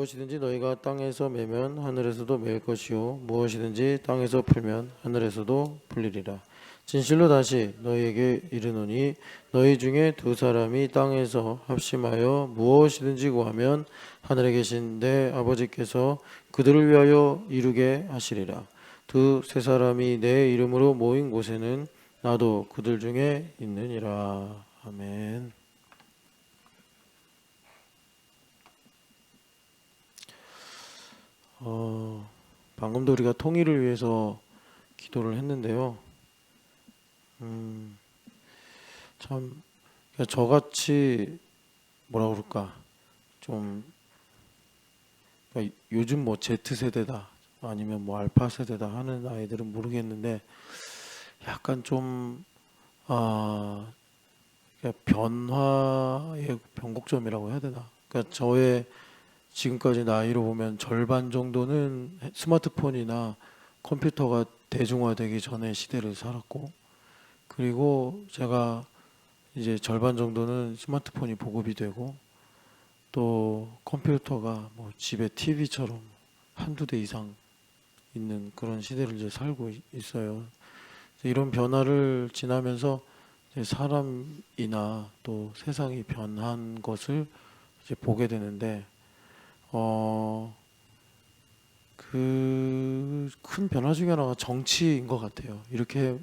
무엇이든지 너희가 땅에서 매면 하늘에서도 매일 것이요 무엇이든지 땅에서 풀면 하늘에서도 풀리리라. 진실로 다시 너희에게 이르노니 너희 중에 두 사람이 땅에서 합심하여 무엇이든지 구하면 하늘에 계신 내 아버지께서 그들을 위하여 이루게 하시리라. 두세 사람이 내 이름으로 모인 곳에는 나도 그들 중에 있느니라. 아멘. 방금도 우리가 통일을 위해서 기도를 했는데요. 참 저같이 뭐라 그럴까 좀 그러니까 요즘 뭐 Z세대다 아니면 뭐 알파 세대다 하는 아이들은 모르겠는데 약간 좀 그러니까 변화의 변곡점이라고 해야 되나? 그러니까 저의 지금까지 나이로 보면 절반 정도는 스마트폰이나 컴퓨터가 대중화되기 전에 시대를 살았고, 그리고 제가 이제 절반 정도는 스마트폰이 보급이 되고, 또 컴퓨터가 뭐 집에 TV처럼 한두 대 이상 있는 그런 시대를 이제 살고 있어요. 이런 변화를 지나면서 이제 사람이나 또 세상이 변한 것을 이제 보게 되는데, 그 큰 변화 중에 하나가 정치인 것 같아요. 이렇게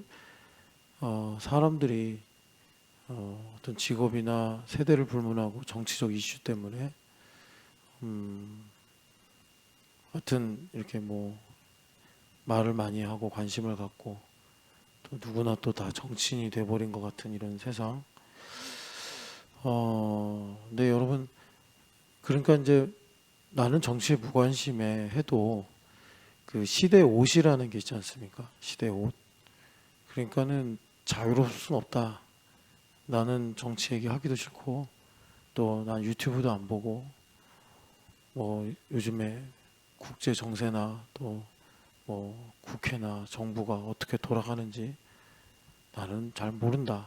사람들이 어떤 직업이나 세대를 불문하고 정치적 이슈 때문에 하여튼 이렇게 뭐 말을 많이 하고 관심을 갖고 또 누구나 또 다 정치인이 돼버린 것 같은 이런 세상. 근데 여러분, 그러니까 이제 나는 정치에 무관심해 해도 그 시대 옷이라는 게 있지 않습니까? 시대 옷. 그러니까는 자유로울 순 없다. 나는 정치 얘기하기도 싫고 또 난 유튜브도 안 보고 뭐 요즘에 국제 정세나 또 뭐 국회나 정부가 어떻게 돌아가는지 나는 잘 모른다는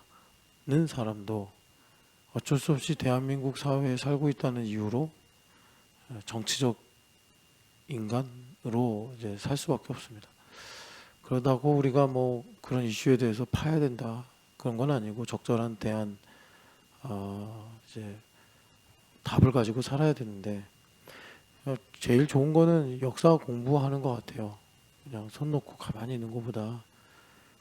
사람도 어쩔 수 없이 대한민국 사회에 살고 있다는 이유로 정치적 인간으로 이제 살 수밖에 없습니다. 그러다고 우리가 뭐 그런 이슈에 대해서 파야 된다 그런 건 아니고 적절한 대안 이제 답을 가지고 살아야 되는데 제일 좋은 거는 역사 공부하는 것 같아요. 그냥 손 놓고 가만히 있는 것보다.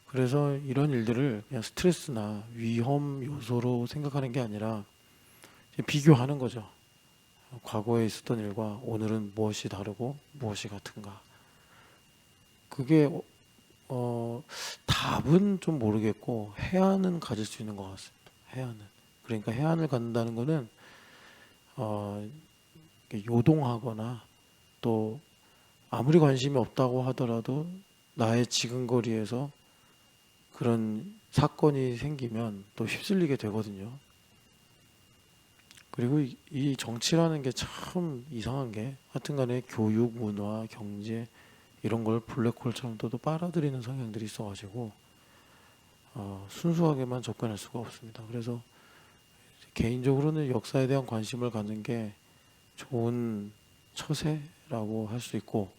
그래서 이런 일들을 그냥 스트레스나 위험 요소로 생각하는 게 아니라 비교하는 거죠. 과거에 있었던 일과 오늘은 무엇이 다르고 무엇이 같은가. 그게 답은 좀 모르겠고 해안은 가질 수 있는 것 같습니다. 해안은. 그러니까 해안을 갖는다는 거는 요동하거나 또 아무리 관심이 없다고 하더라도 나의 지근거리에서 그런 사건이 생기면 또 휩쓸리게 되거든요. 그리고 이 정치라는 게 참 이상한 게 하여튼간에 교육, 문화, 경제 이런 걸 블랙홀처럼 또 빨아들이는 성향들이 있어가지고 순수하게만 접근할 수가 없습니다. 그래서 개인적으로는 역사에 대한 관심을 갖는 게 좋은 처세라고 할 수 있고,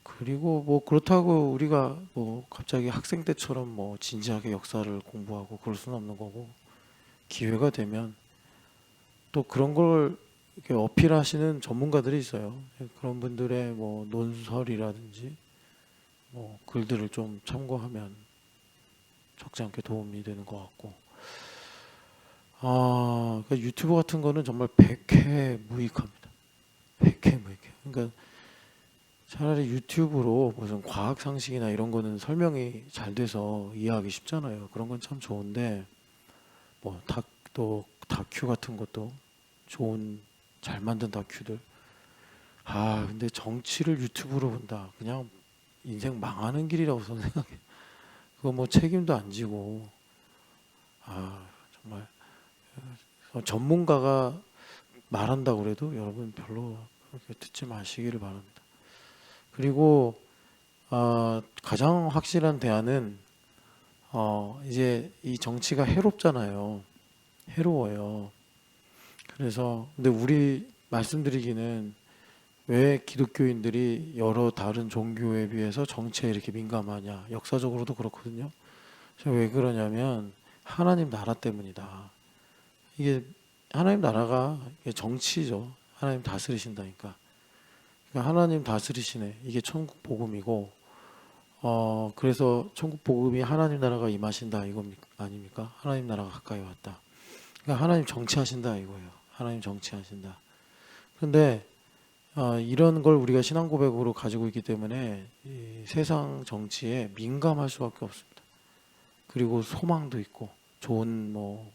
그리고 뭐 그렇다고 우리가 뭐 갑자기 학생 때처럼 뭐 진지하게 역사를 공부하고 그럴 수는 없는 거고, 기회가 되면 또 그런 걸 이렇게 어필하시는 전문가들이 있어요. 그런 분들의 뭐 논설이라든지 뭐 글들을 좀 참고하면 적지 않게 도움이 되는 것 같고, 그러니까 유튜브 같은 거는 정말 백해무익합니다. 백해무익해. 그러니까 차라리 유튜브로 무슨 과학 상식이나 이런 거는 설명이 잘 돼서 이해하기 쉽잖아요. 그런 건 참 좋은데 뭐 또 다큐 같은 것도 좋은 잘 만든 다큐들. 근데 정치를 유튜브로 본다. 그냥 인생 망하는 길이라고 저는 생각해. 그거 뭐 책임도 안 지고 정말 전문가가 말한다고 그래도 여러분 별로 그렇게 듣지 마시기를 바랍니다. 그리고 가장 확실한 대안은 이제 이 정치가 해롭잖아요. 해로워요. 그래서 근데 우리 말씀드리기는 왜 기독교인들이 여러 다른 종교에 비해서 정치에 이렇게 민감하냐? 역사적으로도 그렇거든요. 왜 그러냐면 하나님 나라 때문이다. 이게 하나님 나라가 이게 정치죠. 하나님 다스리신다니까. 그러니까 하나님 다스리시네. 이게 천국 복음이고, 그래서 천국 복음이 하나님 나라가 임하신다 이겁니까? 아닙니까? 하나님 나라가 가까이 왔다. 그러니까 하나님 정치하신다 이거예요. 하나님 정치하신다. 그런데 이런 걸 우리가 신앙 고백으로 가지고 있기 때문에 이 세상 정치에 민감할 수밖에 없습니다. 그리고 소망도 있고 좋은 뭐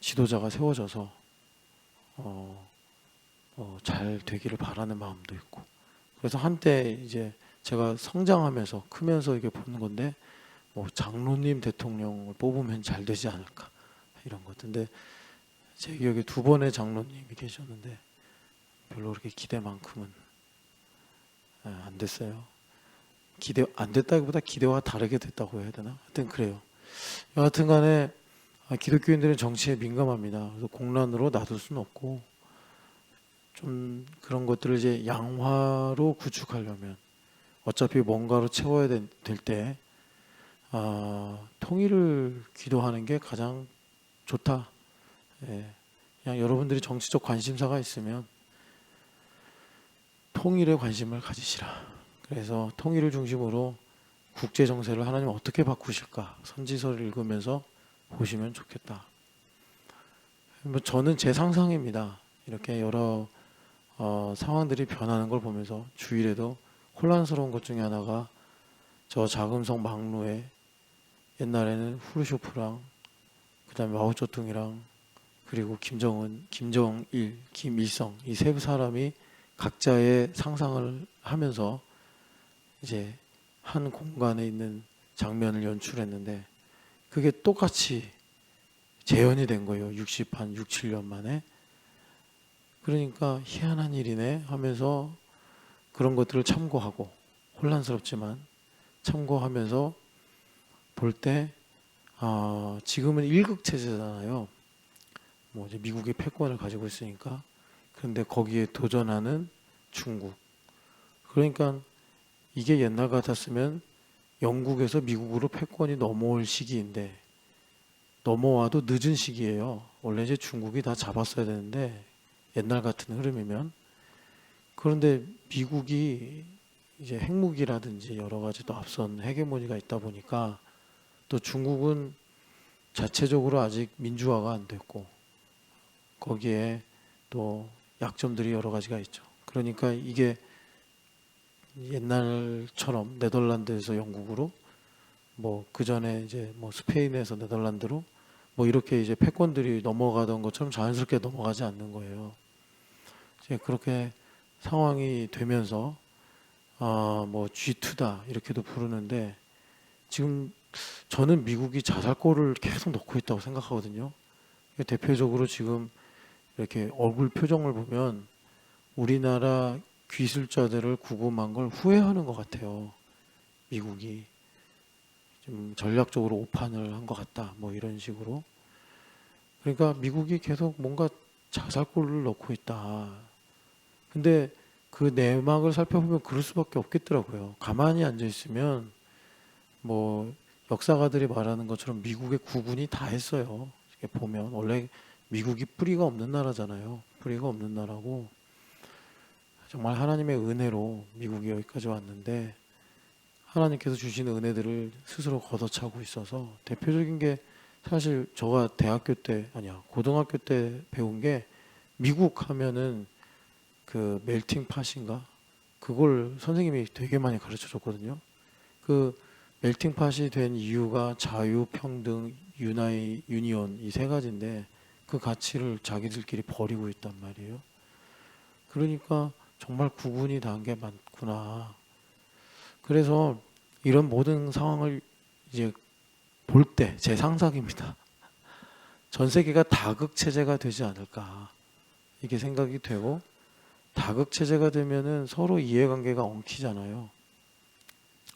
지도자가 세워져서 잘 되기를 바라는 마음도 있고. 그래서 한때 이제 제가 성장하면서 크면서 이게 보는 건데 뭐 장로님 대통령을 뽑으면 잘 되지 않을까 이런 것. 근데 제 기억에 두 번의 장로님이 계셨는데 별로 그렇게 기대만큼은 안 됐어요. 기대 안 됐다기보다 기대와 다르게 됐다고 해야 되나? 하여튼 그래요. 여하튼 간에 기독교인들은 정치에 민감합니다. 그래서 공란으로 놔둘 수는 없고 좀 그런 것들을 이제 양화로 구축하려면 어차피 뭔가로 채워야 될 때 통일을 기도하는 게 가장 좋다. 예. 그냥 여러분들이 정치적 관심사가 있으면 통일에 관심을 가지시라. 그래서 통일을 중심으로 국제 정세를 하나님 어떻게 바꾸실까 선지서를 읽으면서 보시면 좋겠다. 뭐 저는 제 상상입니다. 이렇게 여러 상황들이 변하는 걸 보면서 주일에도 혼란스러운 것 중에 하나가 저 자금성 막루에 옛날에는 후르쇼프랑 그다음에 마오쩌둥이랑 그리고 김정은, 김정일, 김일성 이 세 사람이 각자의 상상을 하면서 이제 한 공간에 있는 장면을 연출했는데 그게 똑같이 재현이 된 거예요. 6, 7년 만에. 그러니까 희한한 일이네 하면서 그런 것들을 참고하고 혼란스럽지만 참고하면서 볼 때 지금은 일극 체제잖아요. 뭐 이제 미국의 패권을 가지고 있으니까. 그런데 거기에 도전하는 중국. 그러니까 이게 옛날 같았으면 영국에서 미국으로 패권이 넘어올 시기인데 넘어와도 늦은 시기예요. 원래 이제 중국이 다 잡았어야 되는데 옛날 같은 흐름이면. 그런데 미국이 이제 핵무기라든지 여러 가지 또 앞선 헤게모니가 있다 보니까 또 중국은 자체적으로 아직 민주화가 안 됐고 거기에 또 약점들이 여러 가지가 있죠. 그러니까 이게 옛날처럼 네덜란드에서 영국으로 뭐 그 전에 이제 뭐 스페인에서 네덜란드로 뭐 이렇게 이제 패권들이 넘어가던 것처럼 자연스럽게 넘어가지 않는 거예요. 이제 그렇게 상황이 되면서 뭐 G2다 이렇게도 부르는데 지금 저는 미국이 자살골을 계속 넣고 있다고 생각하거든요. 대표적으로 지금 이렇게 얼굴 표정을 보면 우리나라 기술자들을 구금한 걸 후회하는 것 같아요. 미국이 좀 전략적으로 오판을 한 것 같다. 뭐 이런 식으로. 그러니까 미국이 계속 뭔가 자살골을 넣고 있다. 근데 그 내막을 살펴보면 그럴 수밖에 없겠더라고요. 가만히 앉아 있으면 뭐 역사가들이 말하는 것처럼 미국의 구분이 다 했어요. 이렇게 보면 원래 미국이 뿌리가 없는 나라잖아요. 뿌리가 없는 나라고 정말 하나님의 은혜로 미국이 여기까지 왔는데 하나님께서 주신 은혜들을 스스로 걷어차고 있어서 대표적인 게 사실 저가 대학교 때 아니야 고등학교 때 배운 게 미국 하면은 그 멜팅 팟인가 그걸 선생님이 되게 많이 가르쳐 줬거든요. 그 멜팅 팟이 된 이유가 자유, 평등, 유니온 이 세 가지인데 그 가치를 자기들끼리 버리고 있단 말이에요. 그러니까 정말 구분이 단 게 많구나. 그래서 이런 모든 상황을 이제 볼 때 제 상상입니다. 전 세계가 다극 체제가 되지 않을까 이게 생각이 되고 다극 체제가 되면은 서로 이해관계가 엉키잖아요.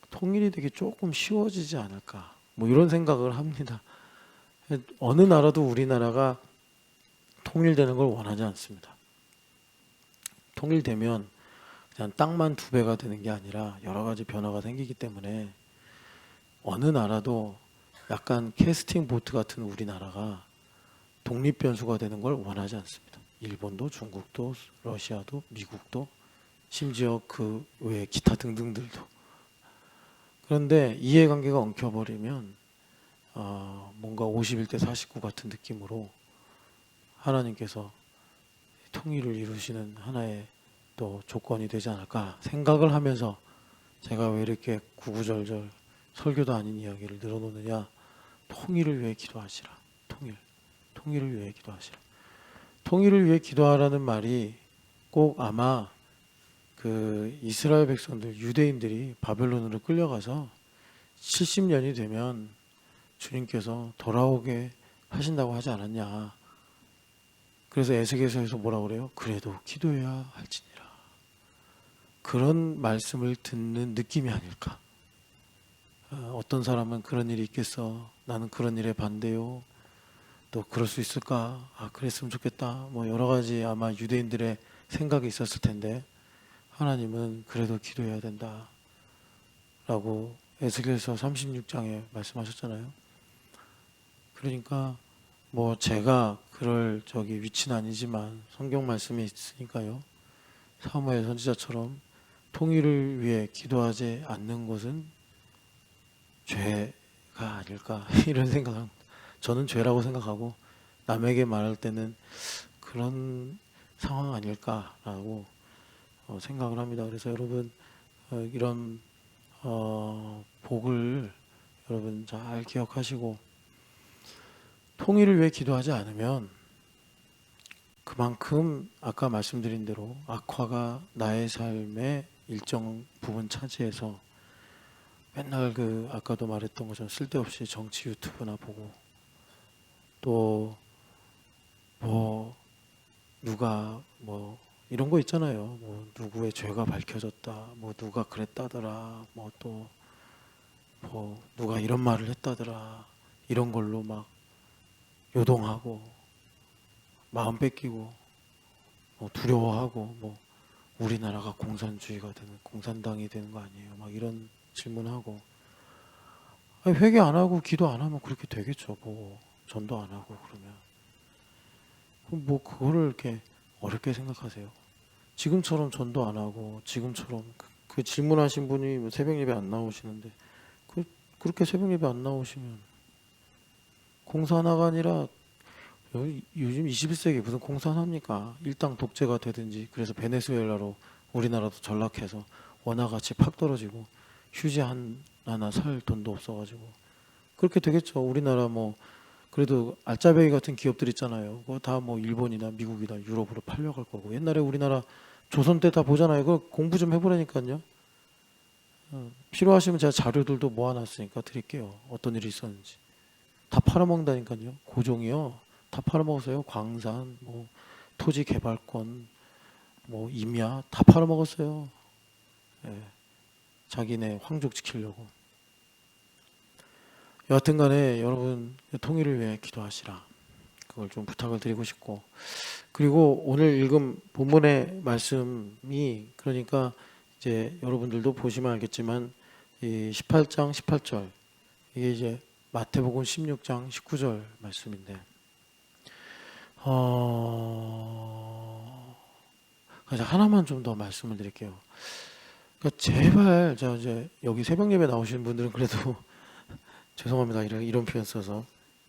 통일이 되게 조금 쉬워지지 않을까 뭐 이런 생각을 합니다. 어느 나라도 우리나라가 통일되는 걸 원하지 않습니다. 통일되면 그냥 땅만 2배가 되는 게 아니라 여러 가지 변화가 생기기 때문에 어느 나라도 약간 캐스팅 보트 같은 우리나라가 독립 변수가 되는 걸 원하지 않습니다. 일본도 중국도 러시아도 미국도 심지어 그 외에 기타 등등들도. 그런데 이해관계가 엉켜버리면 뭔가 51대 49 같은 느낌으로 하나님께서 통일을 이루시는 하나의 또 조건이 되지 않을까 생각을 하면서 제가 왜 이렇게 구구절절 설교도 아닌 이야기를 늘어놓느냐. 통일을 위해 기도하시라. 통일을 위해 기도하시라. 통일을 위해 기도하라는 말이 꼭 아마 그 이스라엘 백성들 유대인들이 바벨론으로 끌려가서 70년이 되면 주님께서 돌아오게 하신다고 하지 않았냐. 그래서 에스겔서에서 뭐라 그래요? 그래도 기도해야 할지니라. 그런 말씀을 듣는 느낌이 아닐까. 어떤 사람은 그런 일이 있겠어. 나는 그런 일에 반대요. 또 그럴 수 있을까? 그랬으면 좋겠다. 뭐 여러 가지 아마 유대인들의 생각이 있었을 텐데 하나님은 그래도 기도해야 된다. 라고 에스겔서 36장에 말씀하셨잖아요. 그러니까 뭐 제가 그럴 위치는 아니지만 성경 말씀이 있으니까요. 사무엘 선지자처럼 통일을 위해 기도하지 않는 것은 죄가 아닐까 이런 생각은 저는 죄라고 생각하고 남에게 말할 때는 그런 상황 아닐까라고 생각을 합니다. 그래서 여러분 이런 복을 여러분 잘 기억하시고 통일을 위해 기도하지 않으면 그만큼 아까 말씀드린 대로 악화가 나의 삶의 일정 부분 차지해서 맨날 아까도 말했던 것처럼 쓸데없이 정치 유튜브나 보고 또 뭐 누가 뭐 이런 거 있잖아요. 뭐 누구의 죄가 밝혀졌다. 뭐 누가 그랬다더라. 뭐 또 뭐 누가 이런 말을 했다더라. 이런 걸로 막 요동하고 마음 뺏기고 뭐 두려워하고 뭐 우리나라가 공산주의가 되는 공산당이 되는 거 아니에요. 막 이런 질문하고 회개 안 하고 기도 안 하면 그렇게 되겠죠. 뭐 전도 안 하고 그러면 뭐 그거를 이렇게 어렵게 생각하세요. 지금처럼 전도 안 하고 지금처럼 그 질문하신 분이 뭐 새벽 예배 안 나오시는데 그렇게 새벽 예배 안 나오시면 공산화가 아니라 요즘 21세기 무슨 공산합니까? 일당 독재가 되든지. 그래서 베네수엘라로 우리나라도 전락해서 원화가치 팍 떨어지고 휴지 하나 살 돈도 없어가지고 그렇게 되겠죠. 우리나라 뭐 그래도 알짜배기 같은 기업들 있잖아요. 그거 다 뭐 일본이나 미국이나 유럽으로 팔려갈 거고. 옛날에 우리나라 조선 때 다 보잖아요. 그거 공부 좀 해보라니까요. 필요하시면 제가 자료들도 모아놨으니까 드릴게요. 어떤 일이 있었는지. 다 팔아먹는다니까요. 고종이요. 다 팔아먹었어요. 광산, 뭐 토지 개발권, 뭐 임야 다 팔아먹었어요. 예. 자기네 황족 지키려고. 여하튼간에 여러분 통일을 위해 기도하시라. 그걸 좀 부탁을 드리고 싶고, 그리고 오늘 읽은 본문의 말씀이 그러니까 이제 여러분들도 보시면 알겠지만 이 18장 18절 이게 이제 마태복음 16장 19절 말씀인데 그래서 하나만 좀 더 말씀을 드릴게요. 그러니까 제발 저 이제 여기 새벽 예배 나오시는 분들은 그래도 죄송합니다. 이런 표현 써서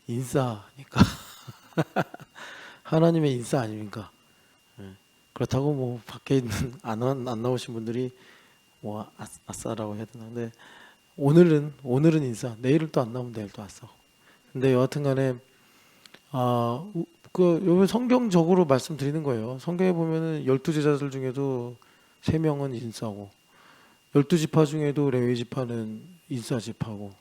인싸니까 하나님의 인싸 아닙니까? 예. 그렇다고 뭐 밖에 있는 안 나오신 분들이 뭐 아싸라고 해야 되나? 근데 오늘은 인싸, 내일은 또 안 나오면 내일 또 아싸. 근데 여하튼간에 요 성경적으로 말씀드리는 거예요. 성경에 보면은 12제자들 중에도 3명은 인싸고 12지파 중에도 레위 지파는 인싸 지파고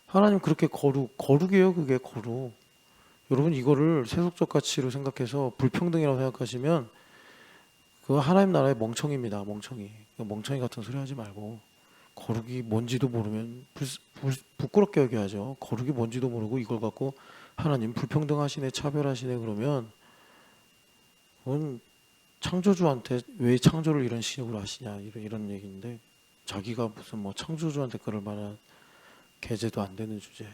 하나님 그렇게 거룩이에요. 그게 거룩. 여러분 이거를 세속적 가치로 생각해서 불평등이라고 생각하시면 그거 하나님 나라의 멍청입니다. 멍청이 같은 소리 하지 말고 거룩이 뭔지도 모르면 부끄럽게 여겨야죠. 거룩이 뭔지도 모르고 이걸 갖고 하나님 불평등하시네 차별하시네 그러면 그건 창조주한테 왜 창조를 이런 식으로 하시냐 이런 얘기인데 자기가 무슨 뭐 창조주한테 그럴 만한 계제도 안 되는 주제.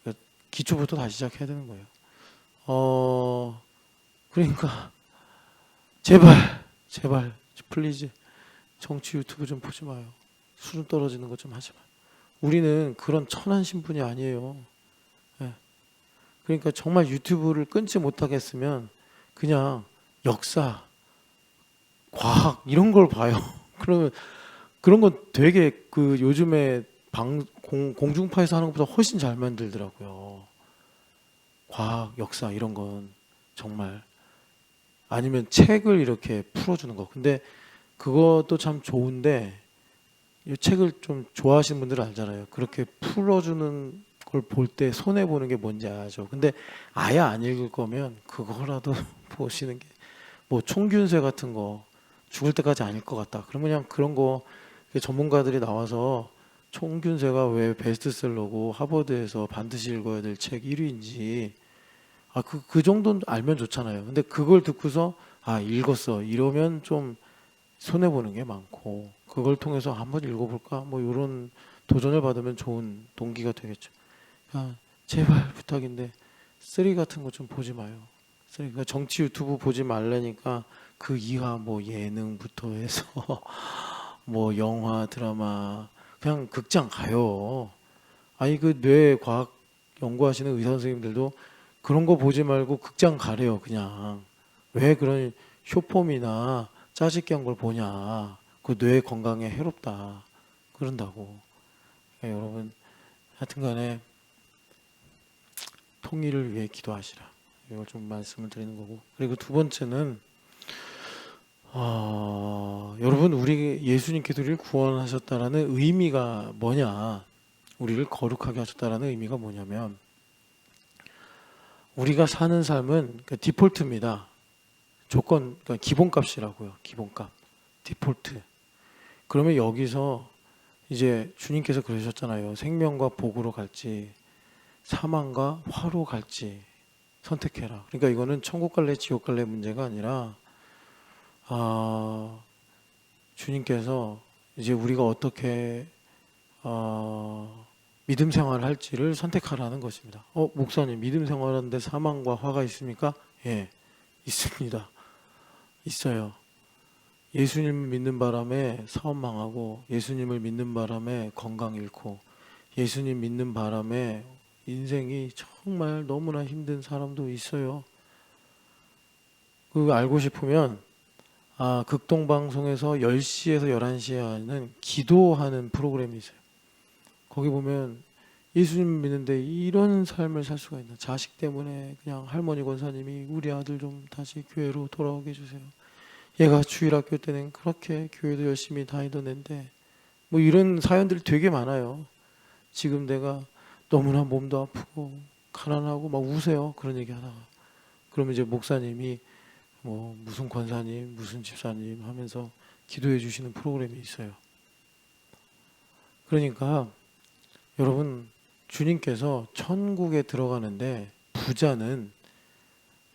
그러니까 기초부터 다시 시작해야 되는 거예요. 그러니까 제발 플리즈 정치 유튜브 좀 보지 마요. 수준 떨어지는 것 좀 하지 마요. 우리는 그런 천한 신분이 아니에요. 예. 그러니까 정말 유튜브를 끊지 못하겠으면 그냥 역사, 과학 이런 걸 봐요. 그러면 그런 건 되게 그 요즘에 공중파에서 하는 것보다 훨씬 잘 만들더라고요. 과학, 역사 이런 건 정말. 아니면 책을 이렇게 풀어주는 거. 근데 그것도 참 좋은데 이 책을 좀 좋아하시는 분들은 알잖아요. 그렇게 풀어주는 걸 볼 때 손해 보는 게 뭔지 알죠. 근데 아예 안 읽을 거면 그거라도 보시는 게 뭐 총균세 같은 거 죽을 때까지 안 읽을 것 같다. 그러면 그냥 그런 거 전문가들이 나와서 총균세가 왜 베스트셀러고 하버드에서 반드시 읽어야 될 책 1위인지 그 정도는 알면 좋잖아요. 근데 그걸 듣고서 읽었어 이러면 좀 손해 보는 게 많고 그걸 통해서 한번 읽어볼까 뭐 이런 도전을 받으면 좋은 동기가 되겠죠. 제발 부탁인데 쓰리 같은 거 좀 보지 마요. 그러니까 정치 유튜브 보지 말라니까 그 이하 뭐 예능부터 해서 뭐 영화 드라마 그냥 극장 가요. 아니 그 뇌 과학 연구하시는 의사 선생님들도 그런 거 보지 말고 극장 가래요. 그냥 왜 그런 쇼폼이나 짜집기 한 걸 보냐. 그 뇌 건강에 해롭다 그런다고. 그러니까 여러분 하여튼간에 통일을 위해 기도하시라. 이걸 좀 말씀을 드리는 거고. 그리고 두 번째는 여러분 우리 예수님께서 우리를 구원하셨다라는 의미가 뭐냐? 우리를 거룩하게 하셨다라는 의미가 뭐냐면 우리가 사는 삶은 그 디폴트입니다. 조건, 그러니까 기본값이라고요. 기본값, 디폴트. 그러면 여기서 이제 주님께서 그러셨잖아요. 생명과 복으로 갈지 사망과 화로 갈지 선택해라. 그러니까 이거는 천국 갈래 지옥 갈래 문제가 아니라 주님께서 이제 우리가 어떻게 믿음 생활을 할지를 선택하라는 것입니다. 목사님 믿음 생활하는데 사망과 화가 있습니까? 예, 있습니다. 있어요. 예수님을 믿는 바람에 사업 망하고 예수님을 믿는 바람에 건강 잃고 예수님 믿는 바람에 인생이 정말 너무나 힘든 사람도 있어요. 그거 알고 싶으면 극동방송에서 10시에서 11시에 하는 기도하는 프로그램이 있어요. 거기 보면 예수님 믿는데 이런 삶을 살 수가 있나. 자식 때문에 그냥 할머니 권사님이 우리 아들 좀 다시 교회로 돌아오게 해주세요. 얘가 주일학교 때는 그렇게 교회도 열심히 다니던 애인데 뭐 이런 사연들이 되게 많아요. 지금 내가 너무나 몸도 아프고 가난하고 막 우세요. 그런 얘기 하다가 그러면 이제 목사님이 뭐 무슨 권사님 무슨 집사님 하면서 기도해 주시는 프로그램이 있어요. 그러니까 여러분 주님께서 천국에 들어가는데 부자는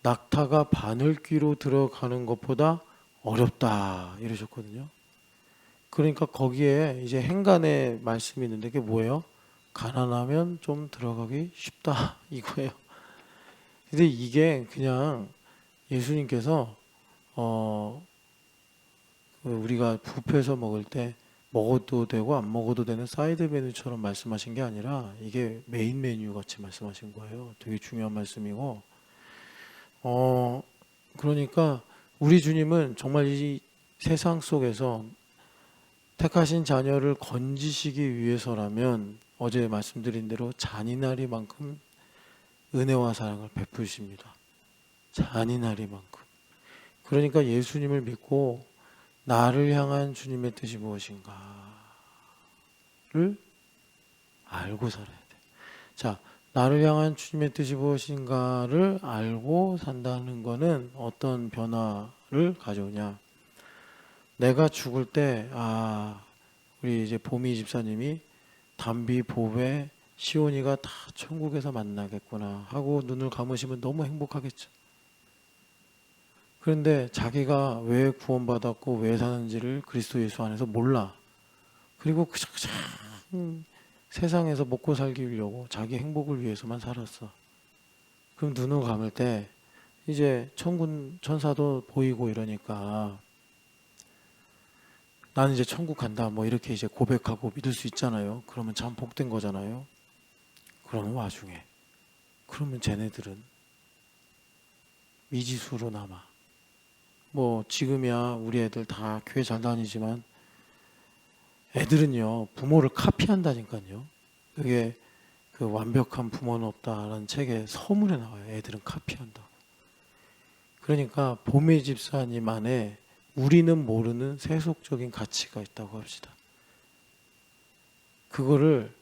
낙타가 바늘귀로 들어가는 것보다 어렵다 이러셨거든요. 그러니까 거기에 이제 행간의 말씀이 있는데 그게 뭐예요? 가난하면 좀 들어가기 쉽다 이거예요. 근데 이게 그냥 예수님께서 우리가 뷔페에서 먹을 때 먹어도 되고 안 먹어도 되는 사이드 메뉴처럼 말씀하신 게 아니라 이게 메인 메뉴 같이 말씀하신 거예요. 되게 중요한 말씀이고 그러니까 우리 주님은 정말 이 세상 속에서 택하신 자녀를 건지시기 위해서라면 어제 말씀드린 대로 잔인하리만큼 은혜와 사랑을 베푸십니다. 잔인하리만큼. 그러니까 예수님을 믿고 나를 향한 주님의 뜻이 무엇인가를 알고 살아야 돼. 자, 나를 향한 주님의 뜻이 무엇인가를 알고 산다는 것은 어떤 변화를 가져오냐. 내가 죽을 때, 우리 이제 보미 집사님이 담비, 보배, 시온이가 다 천국에서 만나겠구나 하고 눈을 감으시면 너무 행복하겠죠. 그런데 자기가 왜 구원받았고 왜 사는지를 그리스도 예수 안에서 몰라. 그리고 그냥 세상에서 먹고 살기 위려고 자기 행복을 위해서만 살았어. 그럼 눈을 감을 때 이제 천군 천사도 보이고 이러니까 나는 이제 천국 간다 뭐 이렇게 이제 고백하고 믿을 수 있잖아요. 그러면 참 복된 거잖아요. 그러는 와중에 그러면 쟤네들은 미지수로 남아. 뭐 지금이야 우리 애들 다 교회 잘 다니지만 애들은요 부모를 카피한다니까요. 그게 그 완벽한 부모는 없다라는 책에 서문에 나와요. 애들은 카피한다고. 그러니까 봄의 집사님 안에 우리는 모르는 세속적인 가치가 있다고 합시다. 그거를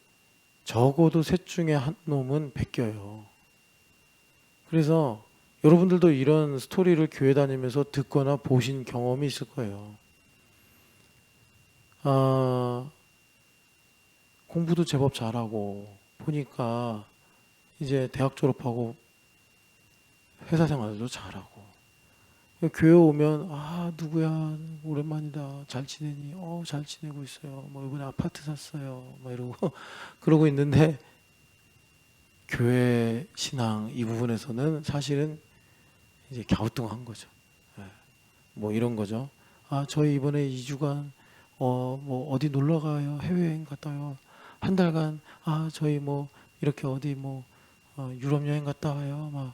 적어도 셋 중에 한 놈은 베껴요. 그래서 여러분들도 이런 스토리를 교회 다니면서 듣거나 보신 경험이 있을 거예요. 공부도 제법 잘하고 보니까 이제 대학 졸업하고 회사 생활도 잘하고 교회 오면 누구야 오랜만이다 잘 지내니? 잘 지내고 있어요. 뭐 이번에 아파트 샀어요. 뭐 이러고 그러고 있는데 교회 신앙 이 부분에서는 사실은 이제 갸우뚱한 거죠. 뭐 이런 거죠. 저희 이번에 2주간 뭐 어디 놀러 가요. 해외여행 갔다 와요. 한 달간 저희 뭐 이렇게 어디 뭐 유럽 여행 갔다 와요. 막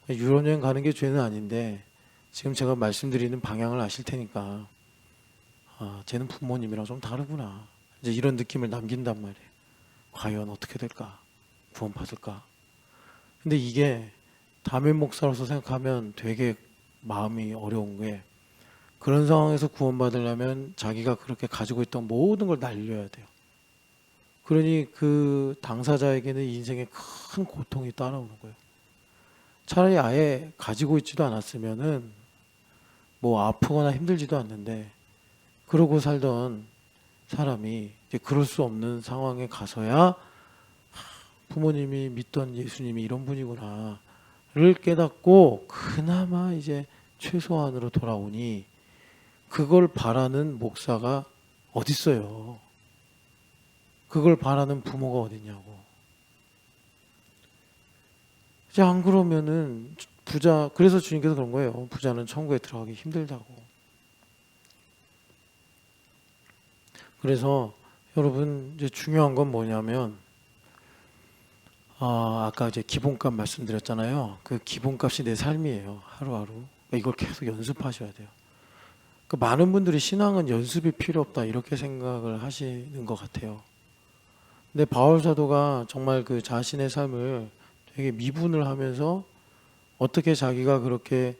유럽 여행 가는 게 죄는 아닌데 지금 제가 말씀드리는 방향을 아실 테니까 쟤는 부모님이랑 좀 다르구나. 이제 이런 느낌을 남긴단 말이에요. 과연 어떻게 될까? 구원받을까? 근데 이게 담임 목사로서 생각하면 되게 마음이 어려운 게 그런 상황에서 구원받으려면 자기가 그렇게 가지고 있던 모든 걸 날려야 돼요. 그러니 그 당사자에게는 인생에 큰 고통이 따라오는 거예요. 차라리 아예 가지고 있지도 않았으면은 뭐 아프거나 힘들지도 않는데 그러고 살던 사람이 이제 그럴 수 없는 상황에 가서야 부모님이 믿던 예수님이 이런 분이구나를 깨닫고 그나마 이제 최소한으로 돌아오니 그걸 바라는 목사가 어딨어요. 그걸 바라는 부모가 어딨냐고. 이제 안 그러면은 그래서 주님께서 그런 거예요. 부자는 천국에 들어가기 힘들다고. 그래서 여러분 이제 중요한 건 뭐냐면 아까 이제 기본값 말씀드렸잖아요. 그 기본값이 내 삶이에요. 하루하루. 그러니까 이걸 계속 연습하셔야 돼요. 그 많은 분들이 신앙은 연습이 필요 없다 이렇게 생각을 하시는 것 같아요. 근데 바울 사도가 정말 그 자신의 삶을 되게 미분을 하면서 어떻게 자기가 그렇게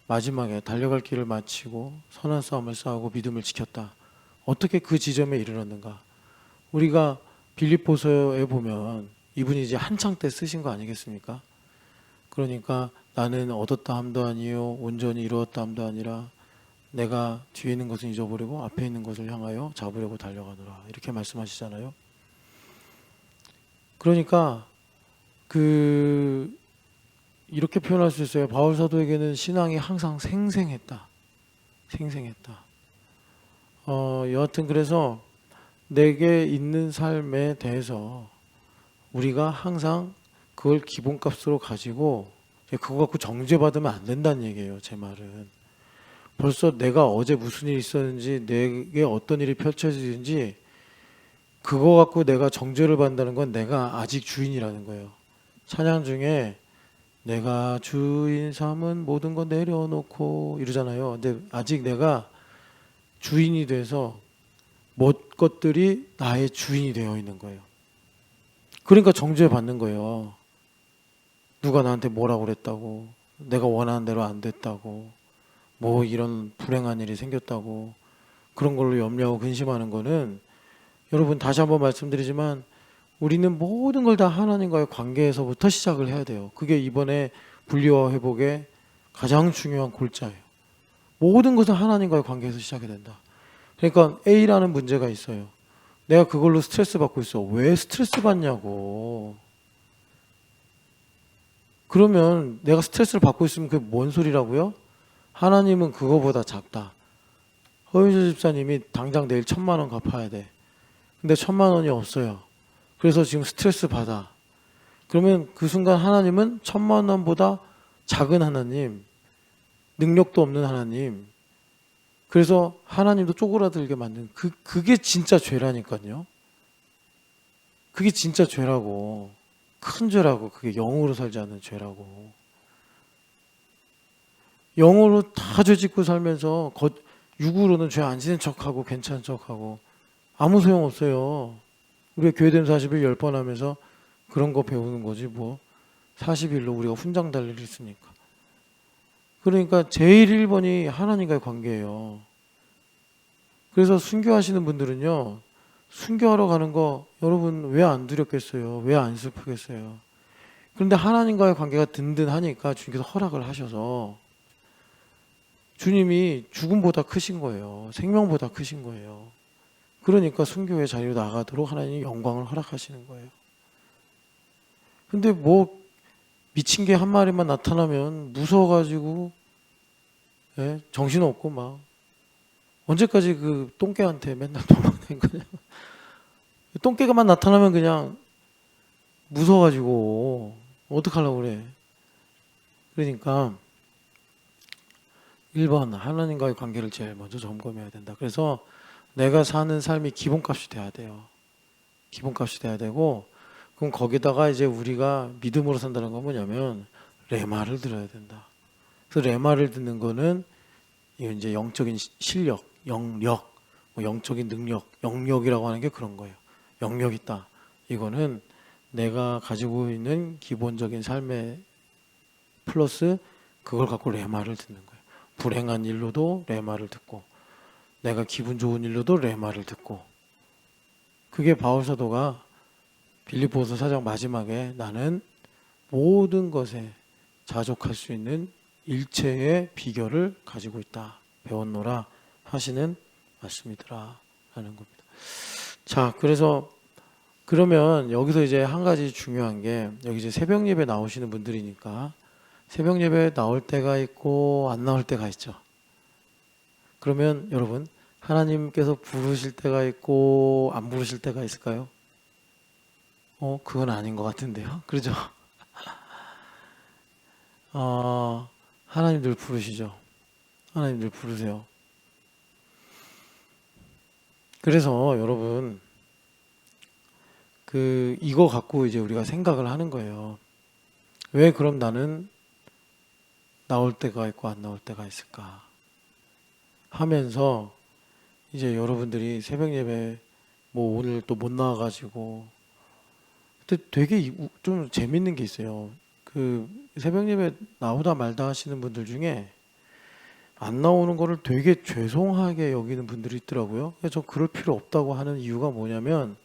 마지막에 달려갈 길을 마치고 선한 싸움을 싸우고 믿음을 지켰다. 어떻게 그 지점에 이르렀는가. 우리가 빌립보서에 보면 이분이 이제 한창 때 쓰신 거 아니겠습니까? 그러니까 나는 얻었다 함도 아니요 온전히 이루었다 함도 아니라 내가 뒤에 있는 것을 잊어버리고 앞에 있는 것을 향하여 잡으려고 달려가노라. 이렇게 말씀하시잖아요. 그러니까 이렇게 표현할 수 있어요. 바울 사도에게는 신앙이 항상 생생했다. 여하튼 그래서 내게 있는 삶에 대해서 우리가 항상 그걸 기본값으로 가지고 그거 갖고 정죄받으면 안 된다는 얘기예요. 제 말은. 벌써 내가 어제 무슨 일이 있었는지 내게 어떤 일이 펼쳐지는지 그거 갖고 내가 정죄를 받는다는 건 내가 아직 주인이라는 거예요. 찬양 중에 내가 주인 삼은 모든 거 내려놓고 이러잖아요. 근데 아직 내가 주인이 돼서 것들이 나의 주인이 되어 있는 거예요. 그러니까 정죄받는 거예요. 누가 나한테 뭐라고 그랬다고, 내가 원하는 대로 안 됐다고, 뭐 이런 불행한 일이 생겼다고 그런 걸로 염려하고 근심하는 거는 여러분 다시 한번 말씀드리지만 우리는 모든 걸 다 하나님과의 관계에서부터 시작을 해야 돼요. 그게 이번에 분리와 회복의 가장 중요한 골자예요. 모든 것은 하나님과의 관계에서 시작이 된다. 그러니까 A라는 문제가 있어요. 내가 그걸로 스트레스 받고 있어. 왜 스트레스 받냐고. 그러면 내가 스트레스를 받고 있으면 그게 뭔 소리라고요? 하나님은 그거보다 작다. 허윤주 집사님이 당장 내일 1,000만 원 갚아야 돼. 근데 1,000만 원이 없어요. 그래서 지금 스트레스 받아. 그러면 그 순간 하나님은 1,000만 원보다 작은 하나님, 능력도 없는 하나님, 그래서 하나님도 쪼그라들게 만든 그게 진짜 죄라니까요. 그게 진짜 죄라고. 큰 죄라고. 그게 영으로 살지 않는 죄라고. 영으로 다 죄 짓고 살면서 육으로는 죄 안 지는 척하고 괜찮은 척하고 아무 소용 없어요. 우리가 교회된 40일 10번 하면서 그런 거 배우는 거지 뭐 40일로 우리가 훈장 달 일이 있습니까? 그러니까 제일 1번이 하나님과의 관계예요. 그래서 순교하시는 분들은요, 순교하러 가는 거 여러분 왜 안 두렵겠어요? 왜 안 슬프겠어요? 그런데 하나님과의 관계가 든든하니까 주님께서 허락을 하셔서 주님이 죽음보다 크신 거예요. 생명보다 크신 거예요. 그러니까 순교의 자리로 나가도록 하나님이 영광을 허락하시는 거예요. 근데 뭐 미친 개 한 마리만 나타나면 무서워가지고 정신없고 막 언제까지 그 똥개한테 맨날 도망다닌 거냐. 똥개가만 나타나면 그냥 무서워가지고 어떡하려고 그래. 그러니까 1번 하나님과의 관계를 제일 먼저 점검해야 된다. 그래서 내가 사는 삶이 기본값이 돼야 돼요. 기본값이 돼야 되고, 그럼 거기다가 이제 우리가 믿음으로 산다는 건 뭐냐면 레마를 들어야 된다. 그래서 레마를 듣는 거는 이제 영적인 실력, 영력, 뭐 영적인 능력, 영역이라고 하는 게 그런 거예요. 영역 있다. 이거는 내가 가지고 있는 기본적인 삶의 플러스 그걸 갖고 레마를 듣는 거예요. 불행한 일로도 레마를 듣고 내가 기분 좋은 일로도 레마를 듣고, 그게 바울사도가 빌립보서 4장 마지막에 나는 모든 것에 자족할 수 있는 일체의 비결을 가지고 있다. 배웠노라 하시는 말씀이더라 라는 겁니다. 자, 그래서 그러면 여기서 이제 한 가지 중요한 게, 여기 이제 새벽 예배 나오시는 분들이니까 새벽 예배 나올 때가 있고 안 나올 때가 있죠. 그러면 여러분, 하나님께서 부르실 때가 있고 안 부르실 때가 있을까요? 그건 아닌 것 같은데요. 그렇죠? 하나님 늘 부르시죠. 하나님 늘 부르세요. 그래서 여러분, 이거 갖고 이제 우리가 생각을 하는 거예요. 왜 그럼 나는 나올 때가 있고 안 나올 때가 있을까 하면서, 이제 여러분들이 새벽 예배 뭐 오늘 또 못 나와가지고, 근데 되게 좀 재밌는 게 있어요. 그 새벽 예배 나오다 말다 하시는 분들 중에 안 나오는 거를 되게 죄송하게 여기는 분들이 있더라고요. 그래서 저 그럴 필요 없다고 하는 이유가 뭐냐면,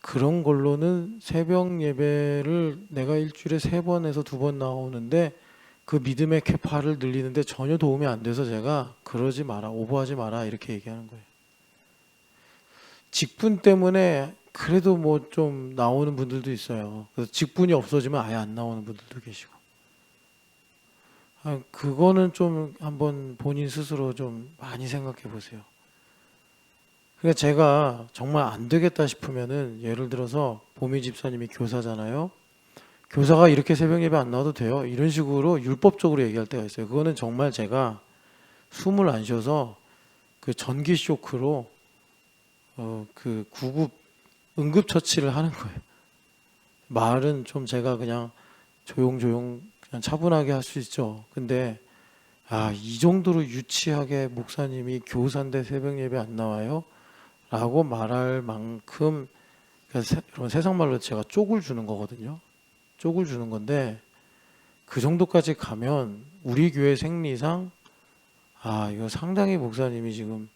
그런 걸로는 새벽 예배를 내가 일주일에 3번에서 2번 나오는데 그 믿음의 캐파를 늘리는데 전혀 도움이 안 돼서 제가 그러지 마라, 오버하지 마라 이렇게 얘기하는 거예요. 직분 때문에 그래도 뭐 좀 나오는 분들도 있어요. 그래서 직분이 없어지면 아예 안 나오는 분들도 계시고. 그거는 좀 한번 본인 스스로 좀 많이 생각해 보세요. 그러니까 제가 정말 안 되겠다 싶으면은, 예를 들어서 보미 집사님이 교사잖아요. 교사가 이렇게 새벽 예배 안 나와도 돼요? 이런 식으로 율법적으로 얘기할 때가 있어요. 그거는 정말 제가 숨을 안 쉬어서 그 전기 쇼크로 그 구급 응급처치를 하는 거예요. 말은 좀 제가 그냥 조용조용 그냥 차분하게 할 수 있죠. 근데 이 정도로 유치하게 목사님이 교사인데 새벽 예배 안 나와요? 라고 말할 만큼, 여러분 세상 말로 제가 쪽을 주는 거거든요. 쪽을 주는 건데, 그 정도까지 가면 우리 교회 생리상 이거 상당히 목사님이 지금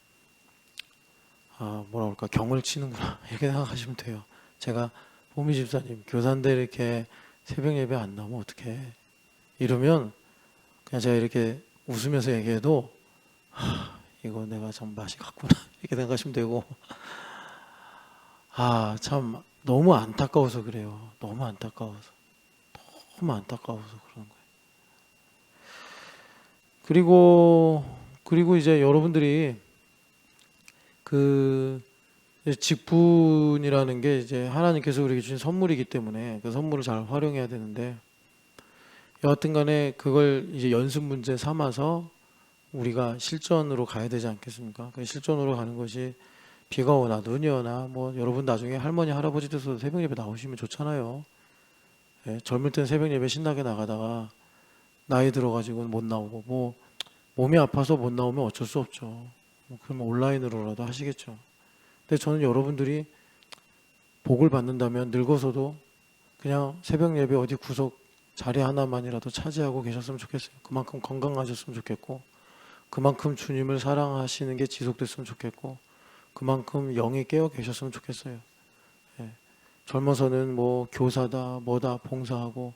뭐라 그럴까, 경을 치는구나 이렇게 생각하시면 돼요. 제가 보미 집사님 교사인데 이렇게 새벽 예배 안 나오면 어떡해, 이러면 그냥 제가 이렇게 웃으면서 얘기해도 이거 내가 참 맛이 갔구나 이렇게 생각하시면 되고, 참 너무 안타까워서 그래요. 너무 안타까워서 그런 거예요. 그리고 이제 여러분들이 그 직분이라는 게 이제 하나님께서 우리에게 주신 선물이기 때문에 그 선물을 잘 활용해야 되는데, 여하튼 간에 그걸 이제 연습 문제 삼아서 우리가 실전으로 가야 되지 않겠습니까? 그 실전으로 가는 것이 비가 오나 눈이 오나 뭐 여러분 나중에 할머니 할아버지 돼서 새벽 예배 나오시면 좋잖아요. 예, 젊을 땐 새벽 예배 신나게 나가다가 나이 들어가지고는 못 나오고, 뭐 몸이 아파서 못 나오면 어쩔 수 없죠. 뭐 그러면 온라인으로라도 하시겠죠. 근데 저는 여러분들이 복을 받는다면 늙어서도 그냥 새벽 예배 어디 구석 자리 하나만이라도 차지하고 계셨으면 좋겠어요. 그만큼 건강하셨으면 좋겠고, 그만큼 주님을 사랑하시는 게 지속됐으면 좋겠고, 그만큼 영이 깨어 계셨으면 좋겠어요. 예. 젊어서는 뭐 교사다 뭐다 봉사하고,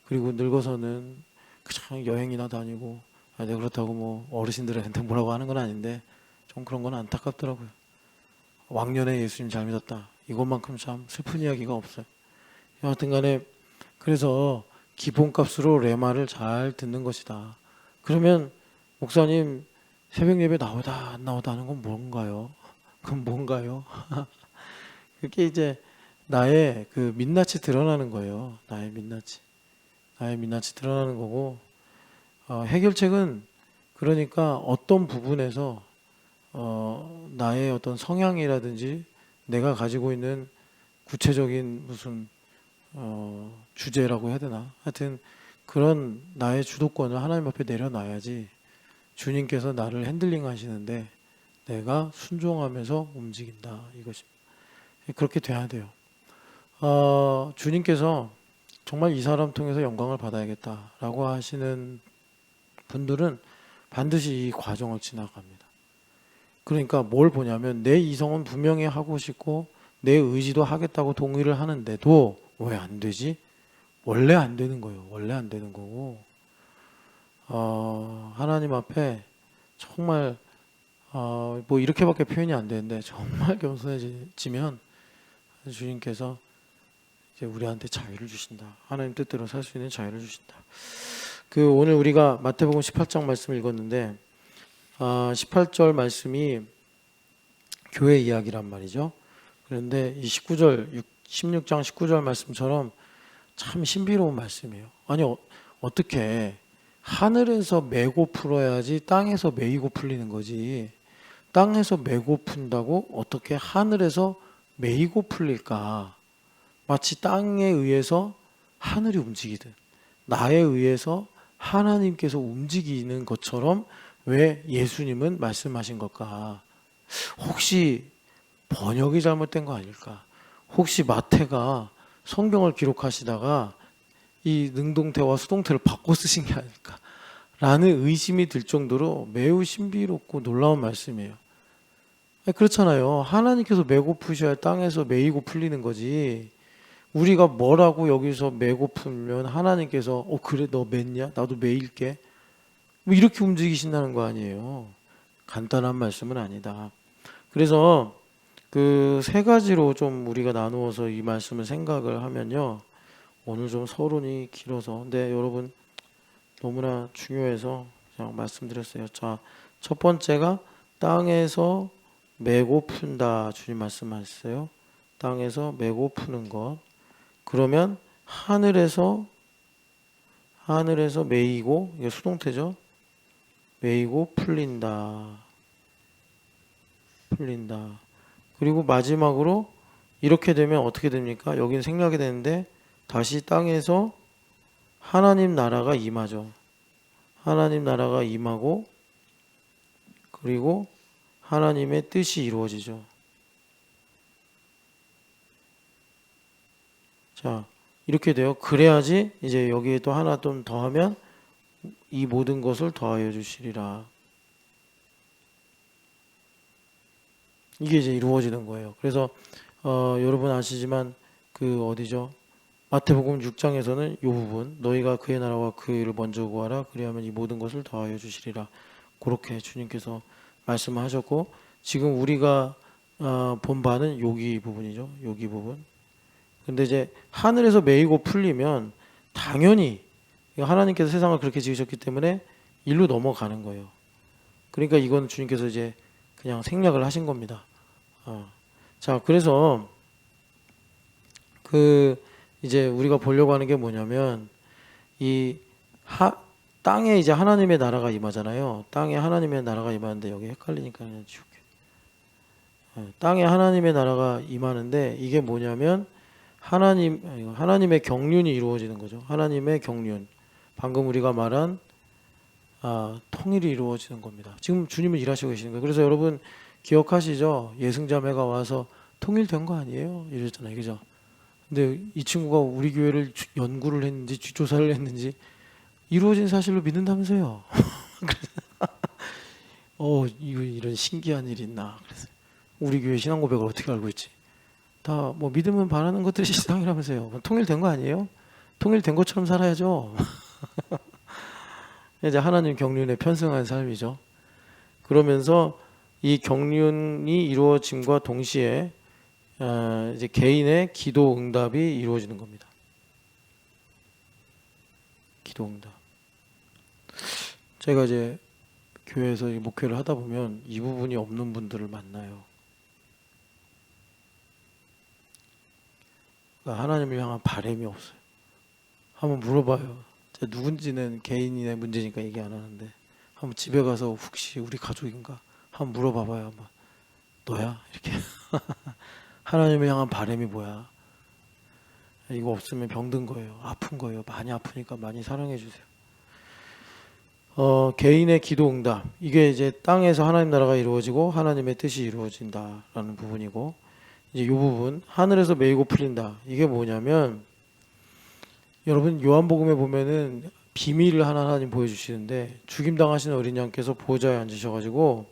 그리고 늙어서는 그냥 여행이나 다니고, 네, 그렇다고 뭐 어르신들한테 뭐라고 하는 건 아닌데 좀 그런 건 안타깝더라고요. 왕년에 예수님 잘 믿었다, 이것만큼 참 슬픈 이야기가 없어요. 여하튼 간에 그래서 기본값으로 레마를 잘 듣는 것이다. 그러면 목사님 새벽 예배 나오다 안 나오다 하는 건 뭔가요? 그건 뭔가요? 그게 이제 나의 그 민낯이 드러나는 거예요. 나의 민낯이 드러나는 거고, 해결책은 그러니까 어떤 부분에서 나의 어떤 성향이라든지 내가 가지고 있는 구체적인 무슨 주제라고 해야 되나? 하여튼 그런 나의 주도권을 하나님 앞에 내려놔야지 주님께서 나를 핸들링 하시는데 내가 순종하면서 움직인다, 이것입니다. 그렇게 돼야 돼요. 주님께서 정말 이 사람 통해서 영광을 받아야겠다라고 하시는 분들은 반드시 이 과정을 지나갑니다. 그러니까 뭘 보냐면 내 이성은 분명히 하고 싶고 내 의지도 하겠다고 동의를 하는데도 왜 안 되지? 원래 안 되는 거예요. 원래 안 되는 거고, 하나님 앞에 정말 뭐 이렇게밖에 표현이 안 되는데 정말 겸손해지면 주님께서 이제 우리한테 자유를 주신다. 하나님 뜻대로 살 수 있는 자유를 주신다. 그 오늘 우리가 마태복음 18장 말씀 읽었는데 18절 말씀이 교회 이야기란 말이죠. 그런데 이 16장 19절 말씀처럼 참 신비로운 말씀이에요. 아니 어떻게 하늘에서 메고 풀어야지 땅에서 메이고 풀리는 거지, 땅에서 메고 푼다고 어떻게 하늘에서 메이고 풀릴까? 마치 땅에 의해서 하늘이 움직이듯 나에 의해서 하나님께서 움직이는 것처럼 왜 예수님은 말씀하신 걸까? 혹시 번역이 잘못된 거 아닐까? 혹시 마태가 성경을 기록하시다가 이 능동태와 수동태를 바꿔 쓰신 게 아닐까? 라는 의심이 들 정도로 매우 신비롭고 놀라운 말씀이에요. 그렇잖아요. 하나님께서 메고 푸셔야 땅에서 메이고 풀리는 거지. 우리가 뭐라고 여기서 메고 풀면 하나님께서 그래 너 맸냐? 나도 메일게. 뭐 이렇게 움직이신다는 거 아니에요. 간단한 말씀은 아니다. 그래서 그 세 가지로 좀 우리가 나누어서 이 말씀을 생각을 하면요. 오늘 좀 서론이 길어서, 근데 여러분 너무나 중요해서 그냥 말씀드렸어요. 자, 첫 번째가 땅에서 메고 푼다. 주님 말씀하셨어요. 땅에서 메고 푸는 것. 그러면 하늘에서 메이고, 이게 수동태죠. 메이고 풀린다. 그리고 마지막으로 이렇게 되면 어떻게 됩니까? 여기는 생략이 되는데 다시 땅에서 하나님 나라가 임하죠. 하나님 나라가 임하고, 그리고 하나님의 뜻이 이루어지죠. 자, 이렇게 돼요. 그래야지 이제 여기에 또 하나 좀 더하면 이 모든 것을 더하여 주시리라. 이게 이제 이루어지는 거예요. 그래서 여러분 아시지만 그 어디죠? 마태복음 6장에서는 이 부분, 너희가 그의 나라와 그의 의를 먼저 구하라. 그리하면 이 모든 것을 더하여 주시리라. 그렇게 주님께서 말씀을 하셨고, 지금 우리가 본 바는 여기 부분이죠. 여기 부분. 근데 이제 하늘에서 메이고 풀리면 당연히 하나님께서 세상을 그렇게 지으셨기 때문에 일로 넘어가는 거예요. 그러니까 이건 주님께서 이제 그냥 생략을 하신 겁니다. 자, 그래서 이제 우리가 보려고 하는 게 뭐냐면 이 땅에 이제 하나님의 나라가 임하잖아요. 땅에 하나님의 나라가 임하는데 여기 헷갈리니까 그냥 지울게. 땅에 하나님의 나라가 임하는데 이게 뭐냐면 하나님의 경륜이 이루어지는 거죠. 하나님의 경륜. 방금 우리가 말한 통일이 이루어지는 겁니다. 지금 주님은 일하시고 계시는 거예요. 그래서 여러분 기억하시죠? 예승자매가 와서 통일된 거 아니에요? 이랬잖아요. 그죠? 근데 이 친구가 우리 교회를 연구를 했는지 뒷조사를 했는지 이루어진 사실로 믿는다면서요. 이런 신기한 일이 있나. 그래서 우리 교회 신앙 고백을 어떻게 알고 있지? 다 뭐 믿으면 바라는 것들이 신앙이라면서요. 통일된 거 아니에요? 통일된 것처럼 살아야죠. 이제 하나님 경륜에 편승한 삶이죠. 그러면서 이 경륜이 이루어짐과 동시에 이제 개인의 기도 응답이 이루어지는 겁니다. 기도 응답. 제가 이제 교회에서 목회를 하다 보면 이 부분이 없는 분들을 만나요. 그러니까 하나님을 향한 바람이 없어요. 한번 물어봐요. 제가 누군지는 개인의 문제니까 얘기 안 하는데 한번 집에 가서 혹시 우리 가족인가 한번 물어봐봐요. 한번 너야? 이렇게 하나님을 향한 바람이 뭐야? 이거 없으면 병든 거예요. 아픈 거예요. 많이 아프니까 많이 사랑해 주세요. 개인의 기도 응답. 이게 이제 땅에서 하나님 나라가 이루어지고 하나님의 뜻이 이루어진다라는 부분이고, 이제 이 부분 하늘에서 메이고 풀린다. 이게 뭐냐면 여러분 요한복음에 보면은 비밀을 하나님 보여주시는데 죽임당하신 어린 양께서 보좌에 앉으셔가지고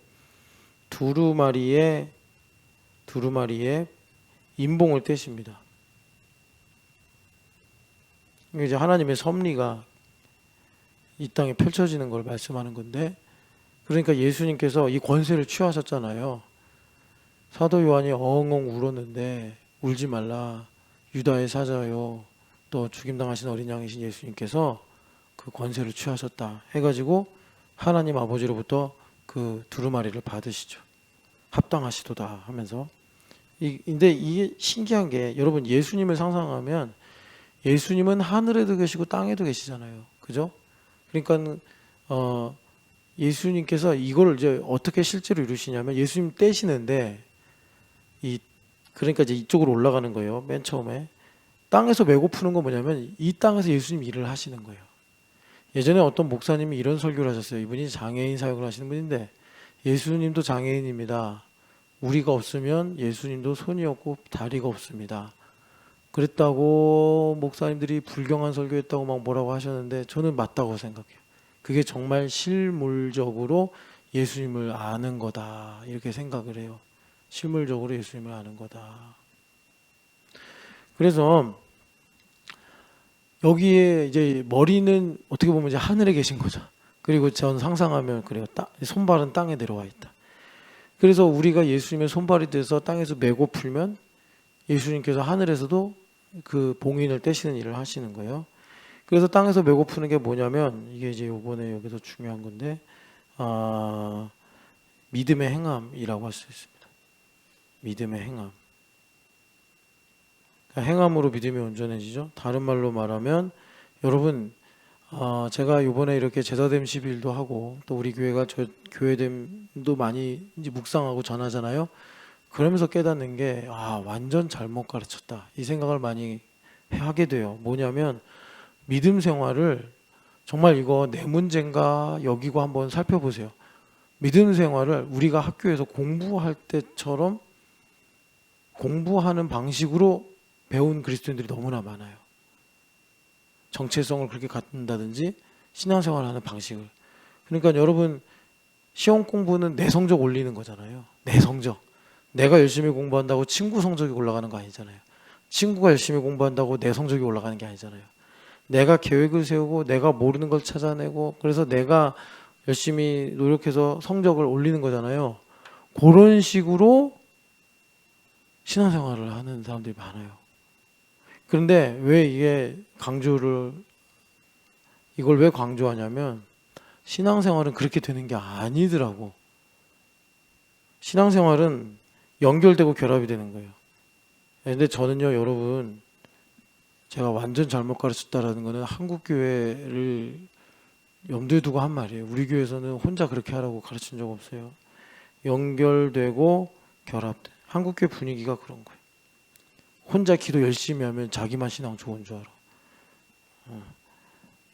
두루마리에 인봉을 떼십니다. 이게 이제 하나님의 섭리가 이 땅에 펼쳐지는 걸 말씀하는 건데, 그러니까 예수님께서 이 권세를 취하셨잖아요. 사도 요한이 엉엉 울었는데 울지 말라 유다의 사자요 또 죽임당하신 어린 양이신 예수님께서 그 권세를 취하셨다 해가지고 하나님 아버지로부터 그 두루마리를 받으시죠. 합당하시도다 하면서. 근데 이게 신기한 게 여러분 예수님을 상상하면 예수님은 하늘에도 계시고 땅에도 계시잖아요. 그죠? 그러니까 예수님께서 이걸 이제 어떻게 실제로 이루시냐면 예수님 떼시는데 그러니까 이제 이쪽으로 올라가는 거예요. 맨 처음에 땅에서 메고 푸는 건 뭐냐면 이 땅에서 예수님 일을 하시는 거예요. 예전에 어떤 목사님이 이런 설교를 하셨어요. 이분이 장애인 사역을 하시는 분인데 예수님도 장애인입니다. 우리가 없으면 예수님도 손이 없고 다리가 없습니다. 그랬다고 목사님들이 불경한 설교했다고 막 뭐라고 하셨는데 저는 맞다고 생각해요. 그게 정말 실물적으로 예수님을 아는 거다 이렇게 생각을 해요. 실물적으로 예수님을 아는 거다. 그래서 여기에 이제 머리는 어떻게 보면 이제 하늘에 계신 거죠. 그리고 전 상상하면 그래요. 손발은 땅에 내려와 있다. 그래서 우리가 예수님의 손발이 돼서 땅에서 메고 풀면 예수님께서 하늘에서도 그 봉인을 떼시는 일을 하시는 거예요. 그래서 땅에서 메고 푸는 게 뭐냐면 이게 이제 이번에 여기서 중요한 건데 믿음의 행함이라고 할 수 있습니다. 믿음의 행함. 그러니까 행함으로 믿음이 온전해지죠. 다른 말로 말하면 여러분 제가 이번에 이렇게 제사됨 10일도 하고 또 우리 교회가 저 교회됨도 많이 이제 묵상하고 전하잖아요. 그러면서 깨닫는 게 완전 잘못 가르쳤다 이 생각을 많이 하게 돼요. 뭐냐면 믿음 생활을 정말 이거 내 문제인가 여기고 한번 살펴보세요. 믿음 생활을 우리가 학교에서 공부할 때처럼 공부하는 방식으로 배운 그리스도인들이 너무나 많아요. 정체성을 그렇게 갖는다든지 신앙생활하는 방식을. 그러니까 여러분 시험 공부는 내 성적 올리는 거잖아요. 내 성적. 내가 열심히 공부한다고 친구 성적이 올라가는 거 아니잖아요. 친구가 열심히 공부한다고 내 성적이 올라가는 게 아니잖아요. 내가 계획을 세우고 내가 모르는 걸 찾아내고 그래서 내가 열심히 노력해서 성적을 올리는 거잖아요. 그런 식으로 신앙생활을 하는 사람들이 많아요. 그런데 왜 이걸 왜 강조하냐면 신앙생활은 그렇게 되는 게 아니더라고. 신앙생활은 연결되고 결합이 되는 거예요. 근데 저는요, 여러분, 제가 완전 잘못 가르쳤다라는 거는 한국 교회를 염두에 두고 한 말이에요. 우리 교회에서는 혼자 그렇게 하라고 가르친 적 없어요. 연결되고 결합돼. 한국 교회 분위기가 그런 거예요. 혼자 기도 열심히 하면 자기만 신앙 좋은 줄 알아.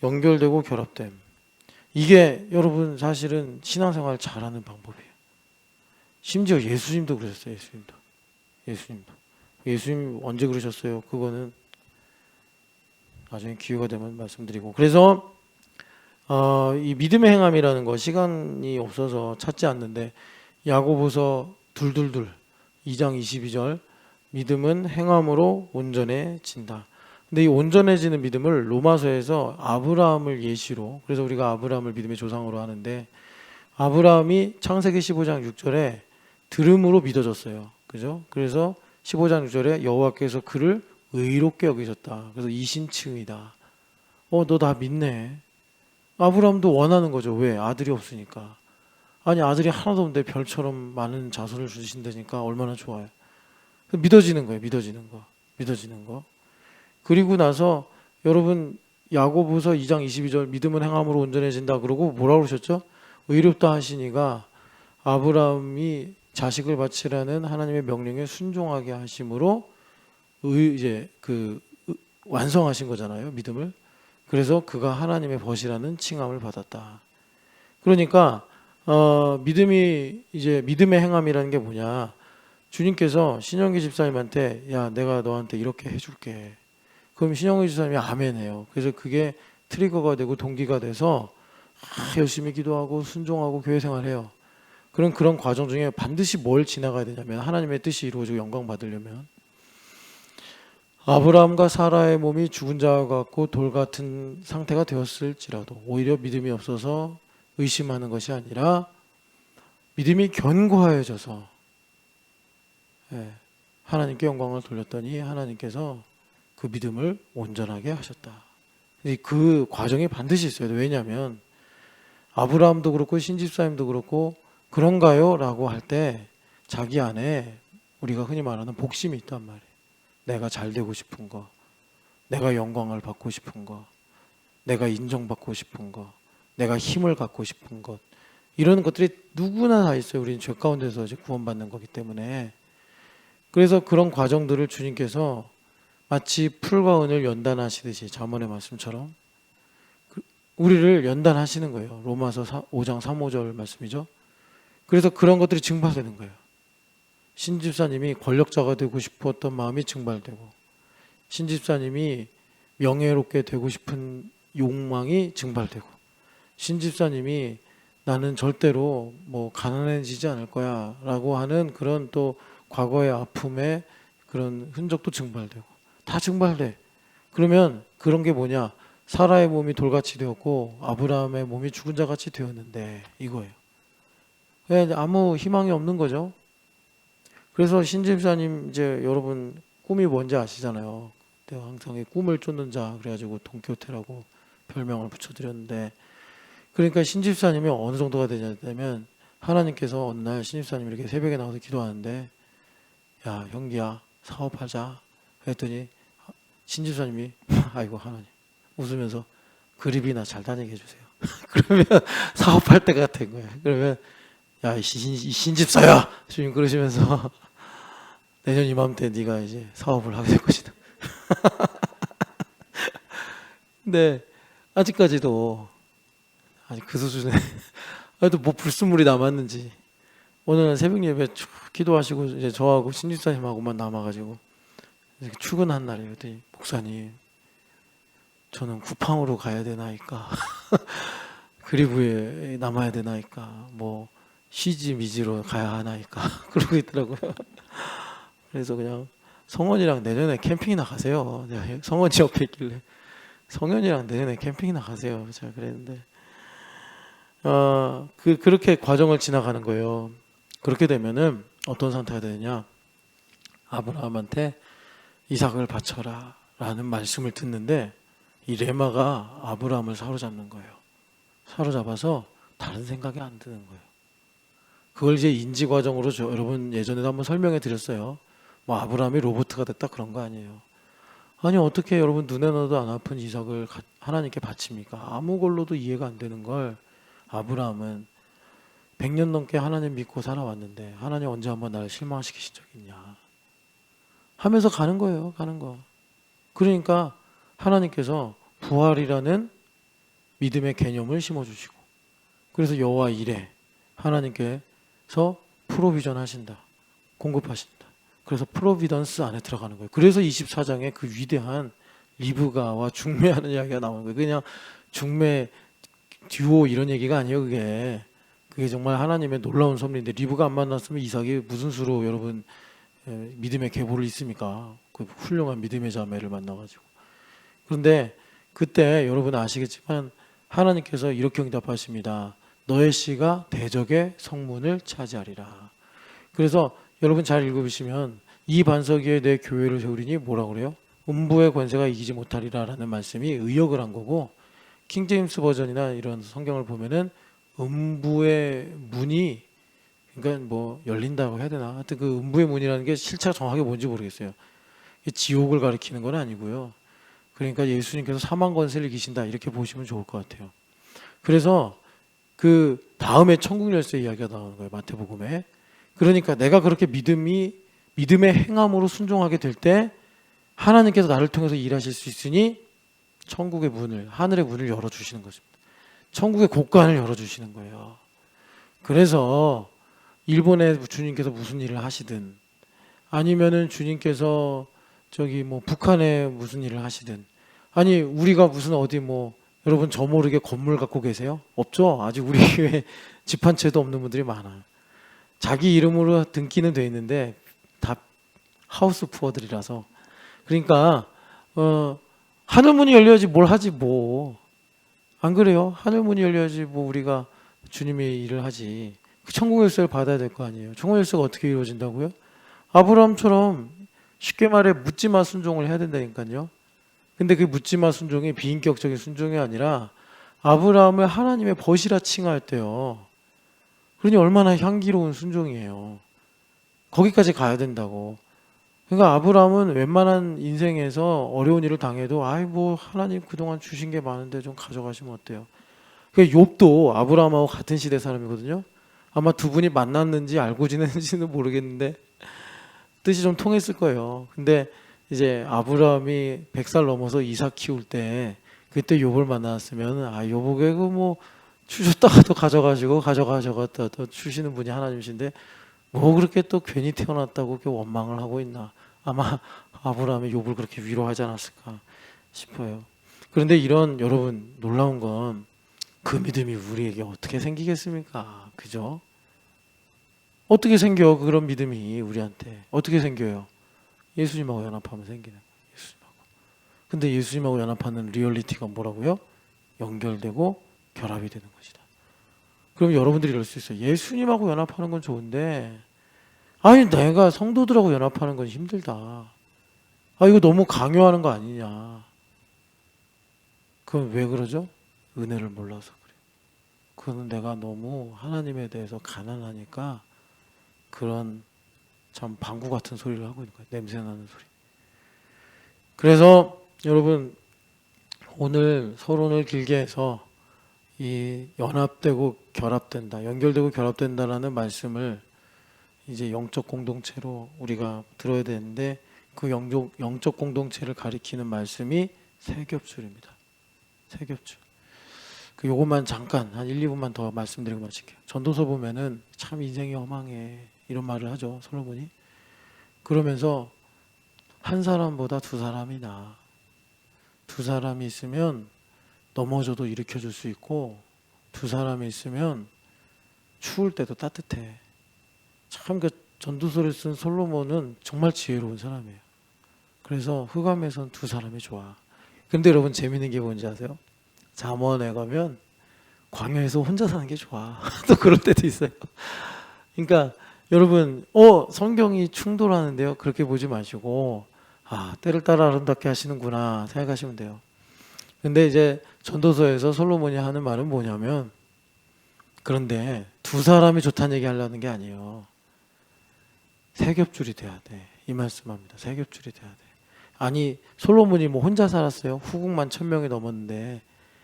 연결되고 결합됨. 이게 여러분 사실은 신앙생활 잘하는 방법이에요. 심지어 예수님도 그러셨어요. 예수님 언제 그러셨어요? 그거는 나중에 기회가 되면 말씀드리고. 그래서 이 믿음의 행함이라는 거 시간이 없어서 찾지 않는데 야고보서 2장 22절 믿음은 행함으로 온전해진다. 근데 이 온전해지는 믿음을 로마서에서 아브라함을 예시로, 그래서 우리가 아브라함을 믿음의 조상으로 하는데 아브라함이 창세기 15장 6절에 들음으로 믿어졌어요. 그죠? 그래서 15장 6절에 여호와께서 그를 의롭게 여기셨다. 그래서 이신칭이다. 너 다 믿네. 아브라함도 원하는 거죠. 왜? 아들이 없으니까. 아니 아들이 하나도 없는데 별처럼 많은 자손을 주신다니까 얼마나 좋아요. 믿어지는 거예요. 믿어지는 거. 그리고 나서 여러분 야고보서 2장 22절 믿음은 행함으로 온전해진다. 그러고 뭐라고 그러셨죠? 의롭다 하시니가 아브라함이 자식을 바치라는 하나님의 명령에 순종하게 하심으로 완성하신 거잖아요. 믿음을. 그래서 그가 하나님의 벗이라는 칭함을 받았다. 그러니까 믿음이 이제 믿음의 행함이라는 게 뭐냐? 주님께서 신영기 집사님한테 야 내가 너한테 이렇게 해줄게. 그럼 신영기 집사님이 아멘해요. 그래서 그게 트리거가 되고 동기가 돼서 열심히 기도하고 순종하고 교회 생활해요. 그런 과정 중에 반드시 뭘 지나가야 되냐면 하나님의 뜻이 이루어지고 영광 받으려면 아브라함과 사라의 몸이 죽은 자와 같고 돌 같은 상태가 되었을지라도 오히려 믿음이 없어서 의심하는 것이 아니라 믿음이 견고하여져서 하나님께 영광을 돌렸더니 하나님께서 그 믿음을 온전하게 하셨다. 그 과정이 반드시 있어야 돼요. 왜냐하면 아브라함도 그렇고 신집사님도 그렇고 그런가요? 라고 할 때 자기 안에 우리가 흔히 말하는 복심이 있단 말이에요. 내가 잘 되고 싶은 거, 내가 영광을 받고 싶은 거, 내가 인정받고 싶은 거, 내가 힘을 갖고 싶은 것, 이런 것들이 누구나 다 있어요. 우리는 죄 가운데서 이제 구원받는 거기 때문에. 그래서 그런 과정들을 주님께서 마치 풀과 은을 연단하시듯이 잠언의 말씀처럼 우리를 연단하시는 거예요. 로마서 5장 3, 5절 말씀이죠. 그래서 그런 것들이 증발되는 거예요. 신집사님이 권력자가 되고 싶었던 마음이 증발되고 신집사님이 명예롭게 되고 싶은 욕망이 증발되고 신집사님이 나는 절대로 가난해지지 않을 거야 라고 하는 그런 또 과거의 아픔의 그런 흔적도 증발되고 다 증발돼. 그러면 그런 게 뭐냐? 사라의 몸이 돌같이 되었고 아브라함의 몸이 죽은 자같이 되었는데 이거예요. 아무 희망이 없는 거죠. 그래서 신집사님 이제 여러분 꿈이 뭔지 아시잖아요. 내가 항상 꿈을 쫓는 자 그래가지고 돈키호테라고 별명을 붙여드렸는데 그러니까 신집사님이 어느 정도가 되냐면 하나님께서 어느 날 신집사님이 이렇게 새벽에 나와서 기도하는데 야 형기야 사업하자 했더니 신집사님이 아이고 하나님 웃으면서 그립이나 잘 다니게 해주세요. 그러면 사업할 때가 된 거야. 그러면 야 이 신집사야 주님 그러시면서 내년 이맘때 네가 이제 사업을 하게 될 것이다. 근데 아직까지도 아직 그 수준에 아직도 불순물이 남았는지 어느 날 새벽 예배 쭉 기도하시고 이제 저하고 신집사님하고만 남아가지고 출근한 날이에요. 목사님 저는 쿠팡으로 가야 되나이까 그리브에 남아야 되나이까 시지 미지로 가야 하나이까 그러고 있더라고요. 그래서 그냥 성원이랑 내년에 캠핑이나 가세요. 성원이 옆에 있길래 성현이랑 내년에 캠핑이나 가세요. 제가 그랬는데 그렇게 과정을 지나가는 거예요. 그렇게 되면은 어떤 상태가 되느냐? 아브라함한테 이삭을 바쳐라 라는 말씀을 듣는데 이 레마가 아브라함을 사로잡는 거예요. 사로잡아서 다른 생각이 안 드는 거예요. 그걸 이제 인지 과정으로 여러분 예전에도 한번 설명해 드렸어요. 뭐 아브라함이 로봇가 됐다 그런 거 아니에요. 아니 어떻게 여러분 눈에 넣어도 안 아픈 이삭을 하나님께 바칩니까? 아무 걸로도 이해가 안 되는 걸 아브라함은 100년 넘게 하나님 믿고 살아왔는데 하나님 언제 한번 나를 실망시키신 적 있냐 하면서 가는 거예요. 가는 거. 그러니까 하나님께서 부활이라는 믿음의 개념을 심어주시고 그래서 여호와 이레 하나님께서 프로비전 하신다. 공급하신다. 그래서 프로비던스 안에 들어가는 거예요. 그래서 24장에 그 위대한 리브가와 중매하는 이야기가 나오는 거예요. 그냥 중매 듀오 이런 얘기가 아니에요. 그게 정말 하나님의 놀라운 섭리인데 리브가 안 만났으면 이삭이 무슨 수로 여러분 믿음의 계보를 있습니까? 그 훌륭한 믿음의 자매를 만나가지고. 그런데 그때 여러분 아시겠지만 하나님께서 이렇게 응답하십니다. 너의 씨가 대적의 성문을 차지하리라. 그래서 여러분 잘 읽어보시면 이 반석 위에 내 교회를 세우리니 뭐라 그래요? 음부의 권세가 이기지 못하리라 라는 말씀이 의역을 한 거고 킹제임스 버전이나 이런 성경을 보면은 음부의 문이 그러니까 뭐 열린다고 해야 되나? 하여튼 그 음부의 문이라는 게 실체가 정확하게 뭔지 모르겠어요. 지옥을 가리키는 건 아니고요. 그러니까 예수님께서 사망 권세를 이기신다 이렇게 보시면 좋을 것 같아요. 그래서 그 다음에 천국 열쇠 이야기가 나오는 거예요. 마태복음에. 그러니까 내가 그렇게 믿음의 행함으로 순종하게 될 때 하나님께서 나를 통해서 일하실 수 있으니 천국의 문을 하늘의 문을 열어주시는 것입니다. 천국의 곳간을 열어주시는 거예요. 그래서 일본에 주님께서 무슨 일을 하시든 아니면은 주님께서 저기 뭐 북한에 무슨 일을 하시든 아니 우리가 무슨 어디 뭐 여러분 저 모르게 건물 갖고 계세요? 없죠? 아직 우리 교회 집 한 채도 없는 분들이 많아요. 자기 이름으로 등기는 돼 있는데 다 하우스 푸어들이라서 그러니까 하늘문이 열려야지 뭘 하지 뭐 안 그래요? 하늘문이 열려야지 뭐 우리가 주님의 일을 하지. 그 천국 열쇠를 받아야 될 거 아니에요. 천국 열쇠가 어떻게 이루어진다고요? 아브라함처럼 쉽게 말해 묻지마 순종을 해야 된다니까요. 근데 그 묻지마 순종이 비인격적인 순종이 아니라 아브라함을 하나님의 벗이라 칭할 때요. 그러니 얼마나 향기로운 순종이에요. 거기까지 가야 된다고. 그러니까 아브라함은 웬만한 인생에서 어려운 일을 당해도 아이 뭐 하나님 그동안 주신 게 많은데 좀 가져가시면 어때요? 그 욥도 아브라함하고 같은 시대 사람이거든요. 아마 두 분이 만났는지 알고 지냈는지는 모르겠는데 뜻이 좀 통했을 거예요. 근데 이제 아브라함이 100살 넘어서 이삭 키울 때 그때 욥을 만났으면 아 욥에게 뭐 주셨다가 또 가져가셔갔다 또 주시는 분이 하나님이신데 뭐 그렇게 또 괜히 태어났다고 그렇게 원망을 하고 있나. 아마 아브라함이 욥을 그렇게 위로하지 않았을까 싶어요. 그런데 이런 여러분 놀라운 건 그 믿음이 우리에게 어떻게 생기겠습니까? 그죠? 어떻게 생겨 그런 믿음이 우리한테 어떻게 생겨요? 예수님하고 연합하면 생기는 거예요. 예수님하고. 근데 예수님하고 연합하는 리얼리티가 뭐라고요? 연결되고 결합이 되는 것이다. 그럼 여러분들이 이럴 수 있어요. 예수님하고 연합하는 건 좋은데 아니 내가 성도들하고 연합하는 건 힘들다. 아 이거 너무 강요하는 거 아니냐. 그럼 왜 그러죠? 은혜를 몰라서 그래요. 그거는 내가 너무 하나님에 대해서 가난하니까 그런 참 방구 같은 소리를 하고 있는 거예요. 냄새나는 소리. 그래서 여러분 오늘 서론을 길게 해서 이 연합되고 결합된다, 연결되고 결합된다라는 말씀을 이제 영적 공동체로 우리가 들어야 되는데 그 영적 공동체를 가리키는 말씀이 세겹줄입니다. 세겹줄. 그 요것만 잠깐 한 1, 2분만 더 말씀드리고 마칠게요. 전도서 보면은 참 인생이 허망해 이런 말을 하죠. 솔로몬이. 그러면서 한 사람보다 두 사람이 나아. 두 사람이 있으면 넘어져도 일으켜줄 수 있고 두 사람이 있으면 추울 때도 따뜻해. 참 그 전도서를 쓴 솔로몬은 정말 지혜로운 사람이에요. 그래서 흑암에선 두 사람이 좋아. 근데 여러분 재밌는 게 뭔지 아세요? 잠언에 가면 광야에서 혼자 사는 게 좋아. 또 그럴 때도 있어요. 그러니까 여러분 성경이 충돌하는데요. 그렇게 보지 마시고 아 때를 따라 아름답게 하시는구나 생각하시면 돼요. 근데 이제 전도서에서 솔로몬이 하는 말은 뭐냐면, 그런데 두 사람이 좋다는 얘기 하려는 게 아니에요. 세 겹줄이 돼야 돼. 이 말씀합니다. 세 겹줄이 돼야 돼. 아니, 솔로몬이 뭐 혼자 살았어요? 후궁만 1000명이 넘었는데,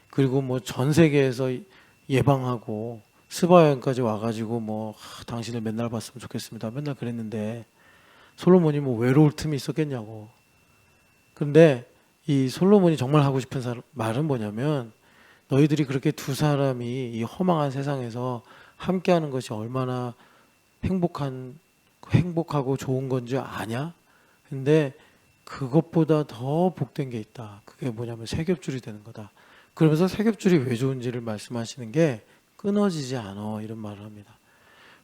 그리고 뭐 전 세계에서 예방하고 스바 여행까지 와가지고 뭐 당신을 맨날 봤으면 좋겠습니다. 맨날 그랬는데 솔로몬이 뭐 외로울 틈이 있었겠냐고. 그런데 이 솔로몬이 정말 하고 싶은 말은 뭐냐면, 너희들이 그렇게 두 사람이 이 허망한 세상에서 함께하는 것이 얼마나 행복하고 좋은 건지 아냐? 근데 그것보다 더 복된 게 있다. 그게 뭐냐면 세 겹줄이 되는 거다. 그러면서 세 겹줄이 왜 좋은지를 말씀하시는 게, 끊어지지 않아, 이런 말을 합니다.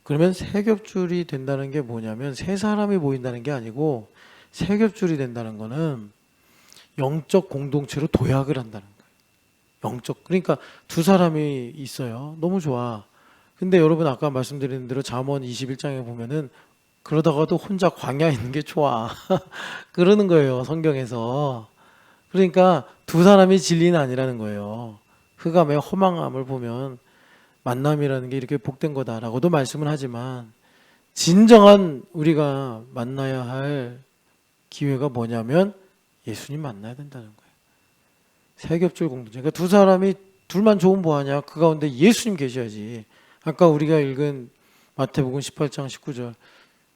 그러면 세 겹줄이 된다는 게 뭐냐면 세 사람이 모인다는 게 아니고, 세 겹줄이 된다는 거는 영적 공동체로 도약을 한다는 거예요. 그러니까 두 사람이 있어요. 너무 좋아. 근데 여러분 아까 말씀드린 대로 잠언 21장에 보면은 그러다가도 혼자 광야에 있는 게 좋아. 그러는 거예요, 성경에서. 그러니까 두 사람이 진리는 아니라는 거예요. 흑암의 허망함을 보면 만남이라는 게 이렇게 복된 거다라고도 말씀을 하지만, 진정한 우리가 만나야 할 기회가 뭐냐면 예수님 만나야 된다는 거예요. 세 겹줄 공동체. 그러니까 두 사람이 둘만 좋으면 뭐하냐? 그 가운데 예수님 계셔야지. 아까 우리가 읽은 마태복음 18장 19절,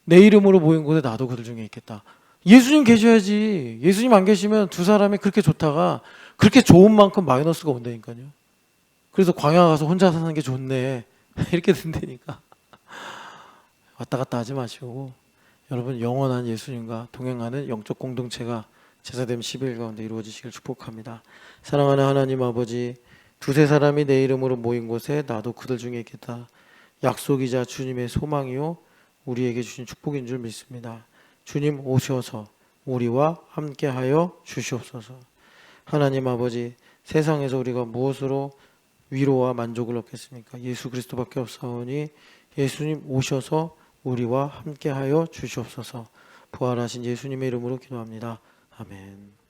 내 이름으로 모인 곳에 나도 그들 중에 있겠다. 예수님 계셔야지. 예수님 안 계시면 두 사람이 그렇게 좋다가 그렇게 좋은 만큼 마이너스가 온다니까요. 그래서 광야 가서 혼자 사는 게 좋네, 이렇게 된다니까. 왔다 갔다 하지 마시고, 여러분 영원한 예수님과 동행하는 영적 공동체가 제사됨 10일 가운데 이루어지시길 축복합니다. 사랑하는 하나님 아버지, 두세 사람이 내 이름으로 모인 곳에 나도 그들 중에 있겠다. 약속이자 주님의 소망이요 우리에게 주신 축복인 줄 믿습니다. 주님 오셔서 우리와 함께하여 주시옵소서. 하나님 아버지, 세상에서 우리가 무엇으로 위로와 만족을 얻겠습니까? 예수 그리스도밖에 없사오니 예수님 오셔서 우리와 함께하여 주시옵소서. 부활하신 예수님의 이름으로 기도합니다. 아멘.